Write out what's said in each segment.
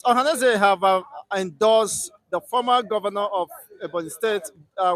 Ohanaeze have endorsed the former governor of Ebonyi State,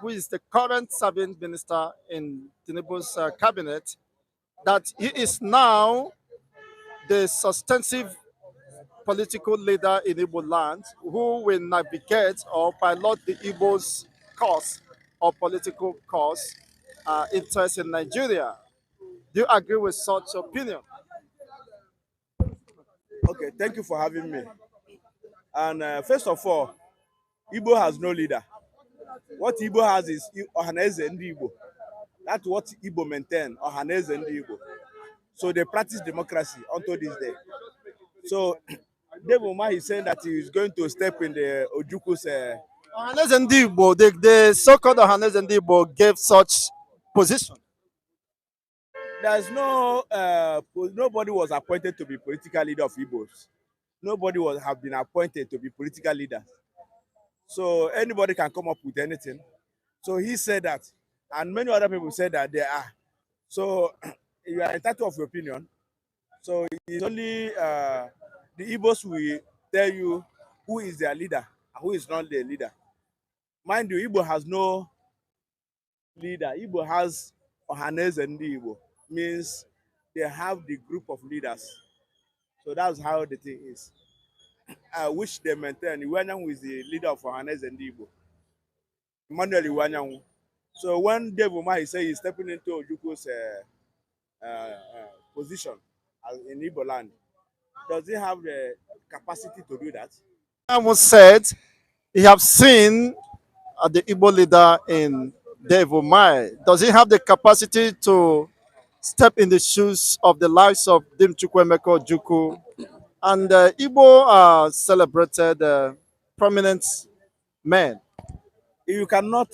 who is the current serving minister in Tinubu's cabinet, that he is now the substantive political leader in Igbo land who will navigate or pilot the Igbo's course or political course interest in Nigeria. Do you agree with such opinion? Okay, thank you for having me. And first of all, Igbo has no leader. What Igbo has is Ohanaeze Ndi Igbo. That's what Igbo maintain, Ohanaeze Ndi Igbo. So they practice democracy until this day. So Dave Umahi is saying that he is going to step in the Ojuku's. Ohanaeze Ndi Igbo, the so-called Ohanaeze Ndi Igbo gave such position. There's no nobody was appointed to be political leader of Igbos. Nobody was have been appointed to be political leader. So anybody can come up with anything. So he said that, and many other people said that they are. So you are entitled of your opinion. So it's only the Igbos will tell you who is their leader and who is not their leader. Mind you, Igbo has no leader. Igbo has Ohanaeze and Ndi Igbo. Means they have the group of leaders. So that's how the thing is. Which they maintain. Iwanyanwu is the leader of Ohanaeze and Ndi Igbo. Emmanuel Iwanyanwu. So when Dave Umahi say he's stepping into Ojuku's position in Igbo land, does he have the capacity to do that? Almost said he have seen the Igbo leader in Dave Umahi. Does he have the capacity to step in the shoes of the likes of Dim Chukwemeko Juku? And Igbo are celebrated prominent men. You cannot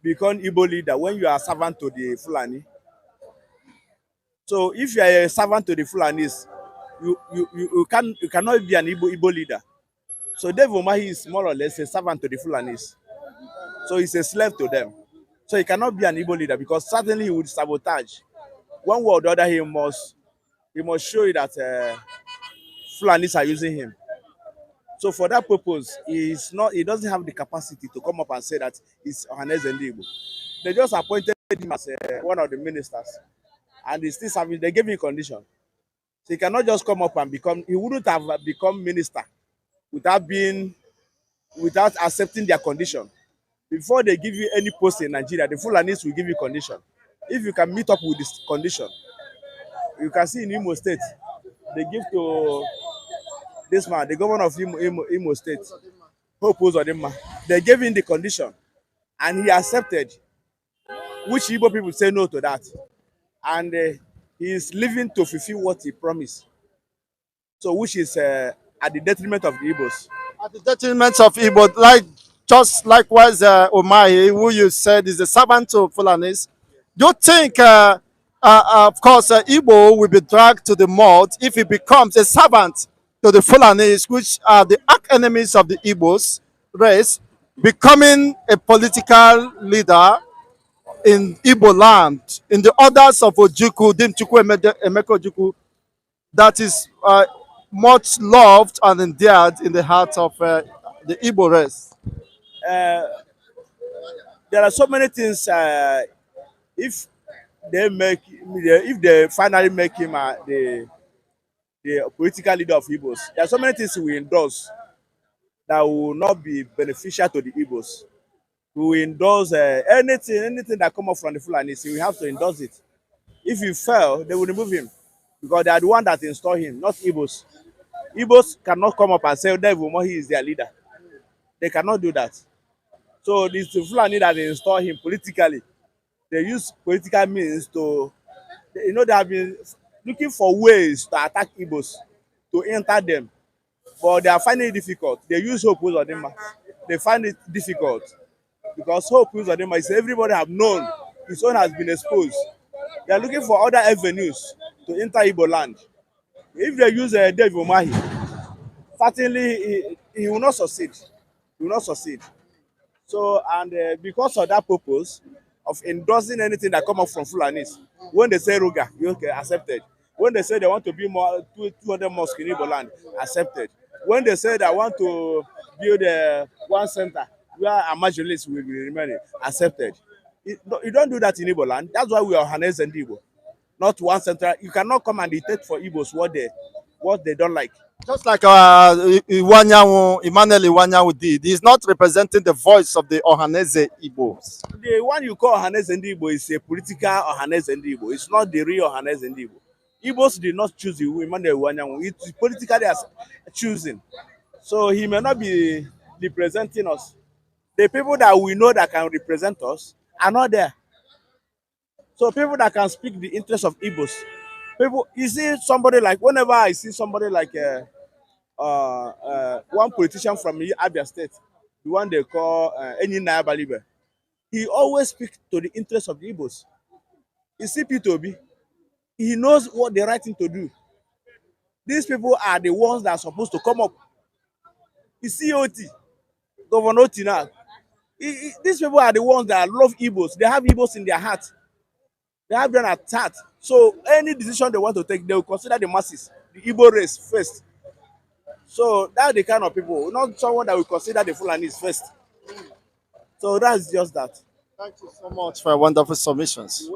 become Igbo leader when you are servant to the Fulani. So if you are a servant to the Fulanis, you cannot be an Igbo leader. So Dave Umahi is more or less a servant to the Fulanis. So he's a slave to them. So he cannot be an Igbo leader because certainly he would sabotage. One way or the other, he must show you that Fulanis are using him. So for that purpose, he doesn't have the capacity to come up and say that he's Ohanaeze Ndi Igbo. They just appointed him as one of the ministers. And he's still serving, they gave him a condition. So he cannot just come up and he wouldn't have become minister without accepting their condition. Before they give you any post in Nigeria, the Fulanis will give you condition. If you can meet up with this condition, you can see in Imo State, they give to this man, the governor of Imo State, Hope Uzodinma. They gave him the condition, and he accepted, which Igbo people say no to that. And he is living to fulfill what he promised. So which is at the detriment of the Igbos. At the detriment of Igbo, like just likewise Umahi, who you said is a servant to Fulanis. Do you think, of course, Igbo will be dragged to the mud if he becomes a servant to the Fulanis, which are the arch enemies of the Igbos race, becoming a political leader in Igbo land, in the orders of Ojukwu, Dim Chukwu Emeko Ojukwu, that is much loved and endeared in the heart of the Igbo race? Uh, there are so many things. If if they finally make him the political leader of Igbos, there are so many things he will endorse that will not be beneficial to the Igbos. We will endorse anything that come up from the Fulanis. We have to endorse it. If he fail, they will remove him because they are the one that install him, not Igbos. Igbos cannot come up and say Dave Umahi is their leader. They cannot do that. So this Fulani that they install him politically, they use political means to, they have been looking for ways to attack Igbos, to enter them, but they are finding it difficult. They use Hope Uzodinma. They find it difficult because Hope Uzodinma is everybody have known his own has been exposed. They are looking for other avenues to enter Igbo land. If they use Dave Umahi, certainly he will not succeed. He will not succeed. So, and because of that purpose of endorsing anything that come up from Fulanis, when they say Ruga, okay, accepted. When they say they want to be more 200 mosques in Igbo land, accepted. when they said I want to build one center where Amajorist will be remaining accepted. You don't do that in Igbo land. That's why we are Ohanaeze and Igbo, not one center. You cannot come and dictate for Igbos what they don't like. Just like Emmanuel Iwanyanwu did, he's not representing the voice of the Ohanaeze Igbos. The one you call Ohanaeze and Igbo is a political Ohanaeze and Igbo. It's not the real Ohanaeze and Igbo. Igbos did not choose you, Emmanuel Iwanyanwu. It's politically as choosing. So he may not be representing us. The people that we know that can represent us are not there. So people that can speak the interest of Igbos, people, you see somebody like, whenever I see somebody like one politician from Abia State, the one they call Ndi Igbo, he always speaks to the interest of the Igbos. You see P2B, he knows what the right thing to do. These people are the ones that are supposed to come up. You see OT, Governor OT now. These people are the ones that love Igbos. They have Igbos in their heart. They have them at heart. So any decision they want to take, they will consider the masses, the Igbo race first. So that's the kind of people, not someone that will consider the Fulanis first. So that's just that. Thank you so much for your wonderful submissions.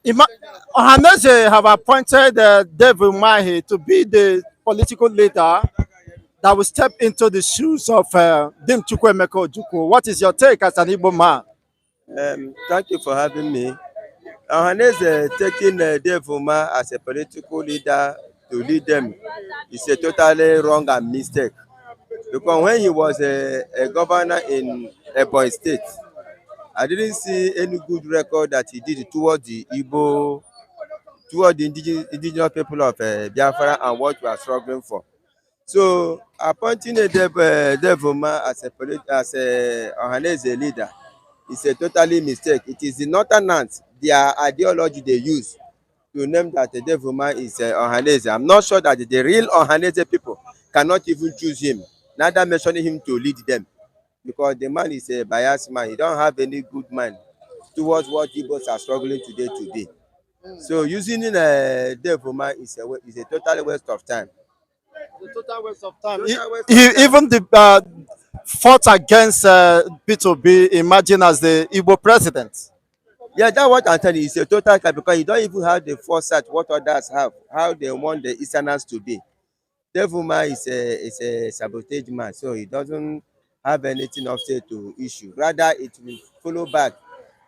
Ima- Ohanaeze have appointed Dave Umahi to be the political leader that will step into the shoes of Dim Chukwuemeka Ojukwu. What is your take as an Igbo man? Thank you for having me. Ohanaeze taking Dave Umahi as a political leader to lead them is a totally wrong and mistake. Because when he was a governor in Ebonyi State, I didn't see any good record that he did towards the Igbo, towards the indigenous people of Biafra and what we are struggling for. So appointing a Dave Umahi as a Ohanaeze leader is a totally mistake. It is the Northerners, their ideology they use to name that Dave Umahi is Ohanaeze. I'm not sure that the real Ohanaeze people cannot even choose him, neither mentioning him to lead them, because the man is a biased man. He don't have any good mind towards what Igbos are struggling today. So using Dave Umahi is a total waste of time. The total waste of time. Even the fought against P2B, imagine as the Igbo president. Yeah, that's what I'm telling you. It's a total cut because you don't even have the foresight what others have, how they want the Easterners to be. Dave Umahi is a sabotage man, so he doesn't have anything offset to issue. Rather, it will follow back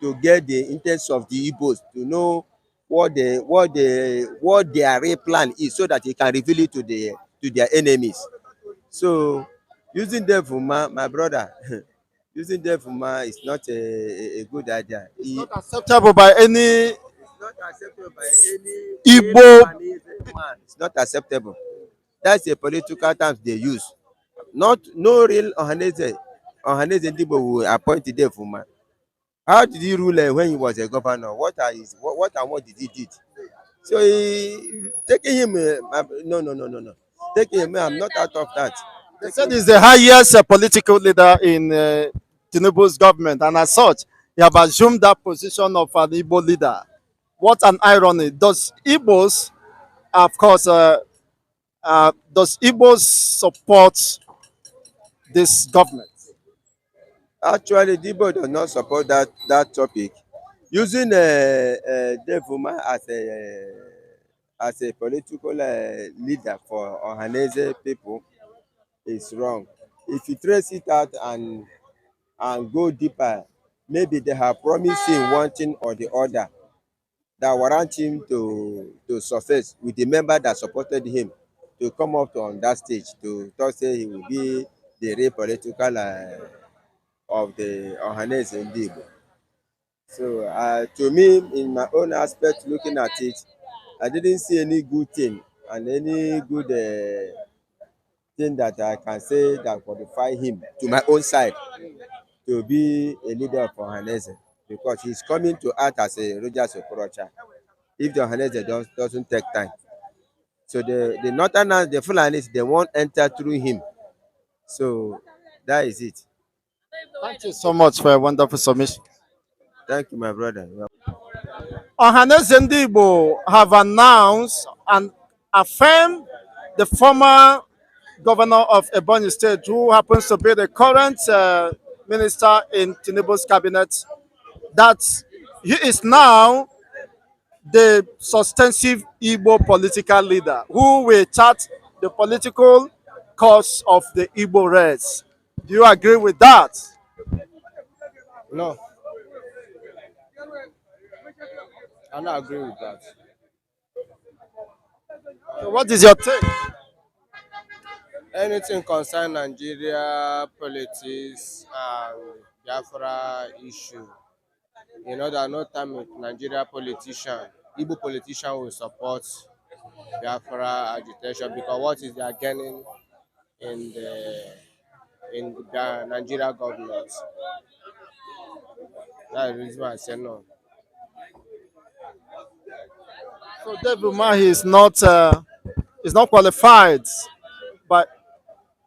to get the intents of the Igbos to know what their real plan is, so that he can reveal it to their enemies. So, using Dave Umahi, my brother, using Dave Umahi is not a good idea. It's not acceptable by any It's not acceptable by any Igbo. man. It's not acceptable. That's a political terms they use. No real Ohanaeze Ndi Igbo will appoint Dave Umahi. How did he rule when he was a governor? What did he did? So taking him, no. Taking him, I'm not out of that. They said he's the highest political leader in Tinubu's government, and as such, he have assumed that position of an Igbo leader. What an irony! Does Igbos, of course, does Igbos support this government? Actually, Igbo does not support that topic. Using Dave Umahi as a political leader for Ohanaeze people is wrong. If you trace it out and go deeper, maybe they have promised him one thing or the other that warrant him to surface with the member that supported him to come up on that stage to talk say he will be the real political of the Ohanaeze Ndi Igbo. So to me, in my own aspect, looking at it, I didn't see any good thing and any good thing that I can say that qualify him to my own side to be a leader of Ohanaeze, because he's coming to act as a Rogers Okorocha if the Ohanaeze doesn't take time. So the Northerners, the Fulanis, they won't enter through him. So that is it. Thank you so much for a wonderful submission. Thank you, my brother. Ohanaeze Ndi Igbo have announced and affirmed the former governor of Ebonyi State, who happens to be the current minister in Tinubu's cabinet, that he is now the substantive Igbo political leader who will chart the political course of the Igbo race. Do you agree with that? No, I don't agree with that. So what is your take? Anything concern Nigeria politics and Biafra issue, that no time with Nigeria politician, Igbo politician will support Biafra agitation because what is they are gaining in the Nigeria government? That's the reason why I say no So Dave Umahi is not qualified by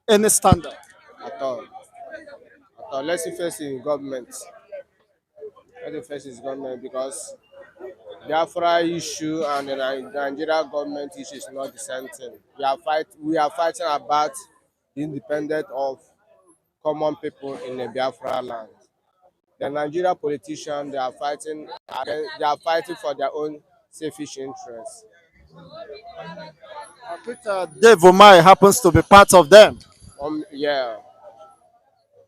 any standard. at all. At all. Let's see first in government. Let the first is government because Biafra issue and the Nigeria government issue is not the same thing. We are fighting about the independence of common people in the Biafra land. The Nigeria politicians they are fighting for their own selfish interests. Dave Umahi happens to be part of them. Yeah,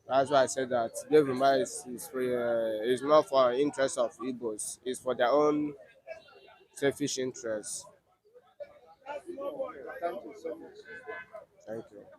that's why I said that Dave Umahi is not for interest of Igbos. It's for their own selfish interests. Thank you.